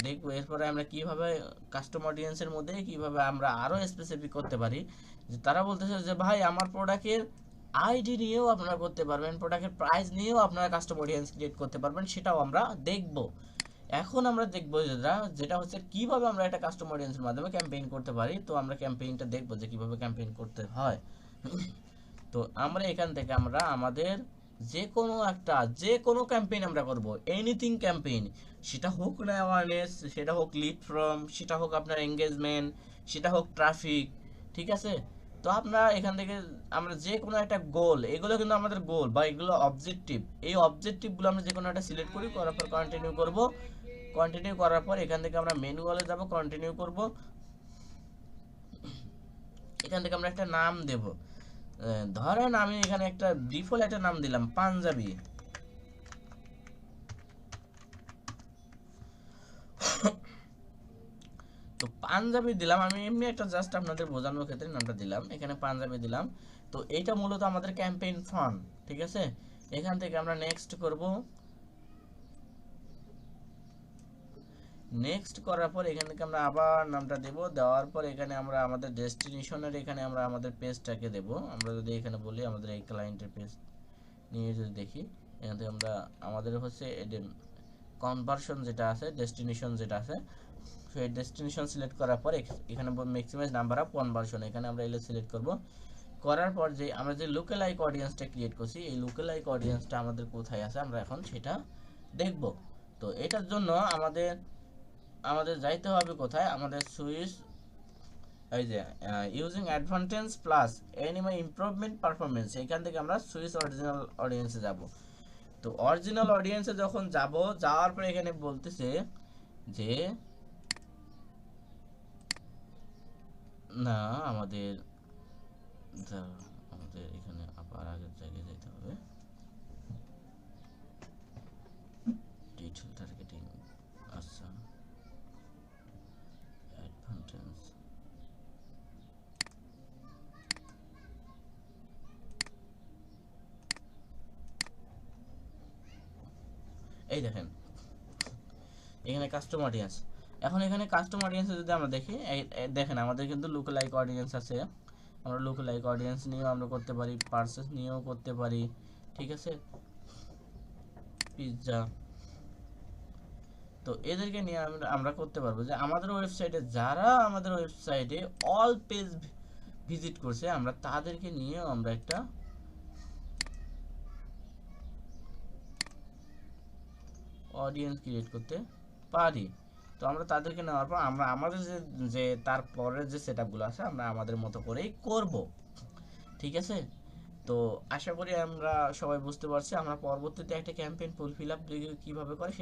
দেখবো, এরপরে আমরা কিভাবে কাস্টম অডিয়েন্সের মধ্যে কিভাবে আমরা আরো স্পেসিফিক করতে পারি। যে তারা বলতেছে যে ভাই আমার প্রোডাক্টের আইডি নিয়েও আপনারা করতে পারবেন, প্রোডাক্টের প্রাইস নিয়েও আপনারা কাস্টম অডিয়েন্স ক্রিয়েট করতে পারবেন, সেটাও আমরা দেখব। এখন আমরা দেখবো যেটা হচ্ছে কিভাবে আমরা একটা কাস্টম অডিয়েন্সের মাধ্যমে ক্যাম্পেইন করতে পারি। তো আমরা ক্যাম্পেইনটা দেখবো যে কিভাবে ক্যাম্পেইন করতে হয়। তো আমরা এখান থেকে আমরা আমাদের যে কোনো ক্যাম্পেইন আমরা করব, এনিথিং ক্যাম্পেইন, সেটা হোক না অ্যাওয়ারনেস, সেটা হোক লিড ফ্রম, সেটা হোক আপনার এঙ্গেজমেন্ট, সেটা হোক ট্রাফিক, ঠিক আছে। তো আমরা এখান থেকে আমরা যে কোনো একটা গোল, এগুলো কিন্তু আমাদের গোল বা এগুলো অবজেক্টিভ, এই অবজেক্টিভগুলো আমরা যে কোনো একটা সিলেক্ট করি, করার পর কন্টিনিউ করব। কন্টিনিউ করার পর এখান থেকে আমরা ম্যানুয়ালে যাব, কন্টিনিউ করব। এখান থেকে আমরা একটা নাম দেব, ধরেন আমি এখানে একটা ডিফল্ট একটা নাম দিলাম পাঞ্জাবি। তো পাঞ্জাবি দিলাম আমি, এমনি একটা জাস্ট আপনাদের বোঝানোর ক্ষেত্রে নামটা দিলাম, এখানে পাঞ্জাবি দিলাম। তো এটা মূলত আমাদের ক্যাম্পেইন ফান, ঠিক আছে। এখান থেকে আমরা নেক্সট করব। নেক্সট করার পর এখান থেকে আমরা আবার নামটা দেব, দেওয়ার পর এখানে আমরা আমাদের ডেস্টিনেশনের এখানে আমরা আমাদের পেজটাকে দেব। আমরা যদি এখানে বলি আমাদের এই ক্লায়েন্টের পেজ নিয়ে যদি দেখি, এখান থেকে আমরা আমাদের হচ্ছে কনভার্সন যেটা আছে, ডেস্টিনেশন যেটা আছে, সেই ডেস্টিনেশন সিলেক্ট করার পর এখানে ম্যাক্সিমাইজ নাম্বার অফ কনভার্সন, এখানে আমরা এলে সিলেক্ট করব। করার পর যে আমরা যে লোকাল লাইক অডিয়েন্সটা ক্রিয়েট করছি, এই লোকাল লাইক অডিয়েন্সটা আমাদের কোথায় আছে আমরা এখন সেটা দেখব। তো এটার জন্য আমাদের যাইতে হবে কোথায়, আমাদের সুইচ, এই যে using advantage plus anime improvement performance, এখান থেকে আমরা সুইচ অরিজিনাল অডিয়েন্সে যাব। তো অরিজিনাল অডিয়েন্সে যখন যাব, যাওয়ার পরে এখানে বলতেছে যে না আমাদের এখানে আবার আগের জায়গায় যেতে হবে, ডিটেইল টার্গেটিং, আচ্ছা অ্যাডভান্টেজ, এই দেখেন এখানে কাস্টম অডিয়েন্স। এখন এখানে কাস্টম অডিয়েন্সে যদি আমরা দেখি, দেখেন আমাদের কিন্তু লুক লাইক অডিয়েন্স আছে, আমরা লুক লাইক অডিয়েন্স নিয়েও আমরা করতে পারি, পারচেস নিয়েও করতে পারি, ঠিক আছে, পিৎজা। তো এদেরকে নিয়ে আমরা করতে পারবো যে আমাদের ওয়েবসাইটে যারা আমাদের ওয়েবসাইটে অল পেজ ভিজিট করছে, আমরা তাদেরকে নিয়েও আমরা একটা অডিয়েন্স ক্রিয়েট করতে পারি। তো আমরা তাদেরকে নেওয়ার পর আমরা আমাদের যে তারপরের যে সেটআপগুলো আছে আমরা আমাদের মতো করেই করব, ঠিক আছে। তো আশা করি আমরা সবাই বুঝতে পারছি আমরা পরবর্তীতে একটা ক্যাম্পেইন ফুলফিল আপ কিভাবে করে